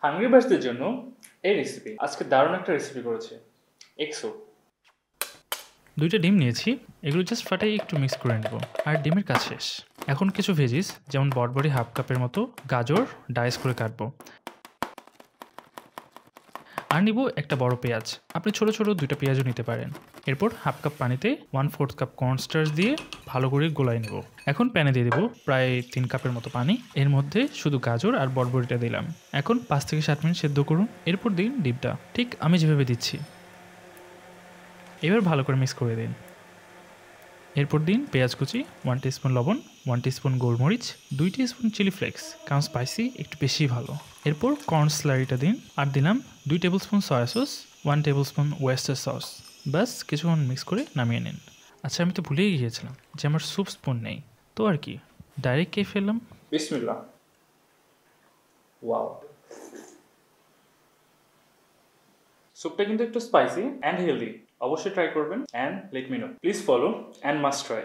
Hungary বাসদের জন্য এই recipe আজকে দারুণ একটা রেসিপি করেছে এক্সো। 2টা ডিম নিয়েছি, এগুলো জাস্ট ফাটাই একটু মিক্স করে নেব। আর ডিমের কাজ শেষ। এখন কিছু ভেজিস যেমন বটবড়ি হাফ কাপের মতো, গাজর ডাইস করে কাটবো, আর নিব একটা বড় পেঁয়াজ। আপনি ছোট ছোট 2টা পেঁয়াজও নিতে পারেন। এরপর হাফ কাপ পানিতে 1/4 কাপ কর্নস্টার্চ দিয়ে ভালো করে গোলাই নেব। এখন প্যানে দিয়ে দেবো প্রায় 3 কাপের মতো পানি। এর মধ্যে শুধু গাজর আর বটবড়িটা দিলাম। এখন 5 থেকে 7 মিনিট সেদ্ধ করুন। এরপর দিন ডিমটা, ঠিক আমি যেভাবে দিচ্ছি। এবার ভালো করে মিক্স করে দিন। এরপর দিন পেঁয়াজ কুচি, 1 টিস্পুন লবণ, 1 টিস্পুন গোলমরিচ, 2 টিস্পুন চিলি ফ্লেক্স, কারণ স্পাইসি একটু বেশি ভালো। এরপর কর্ন স্লারিটা দিন, আর দিলাম 2 table spoon soya sauce, 1 table spoon oyster sauce. ব্যাস কিছুক্ষণ মিক্স করে নামিয়ে নিন। আচ্ছা, আমি তো ভুলেই গিয়েছিলাম যে আমার স্যুপ স্পুন নেই। তো আর কি, ডাইরেক্ট খেয়ে ফেললাম। বিসমিল্লাহ। ওয়াও, স্যুপটা কিন্তু একটু স্পাইসি অ্যান্ড হেলদি। অবশ্যই ট্রাই করবেন and let me no. Please follow and must try.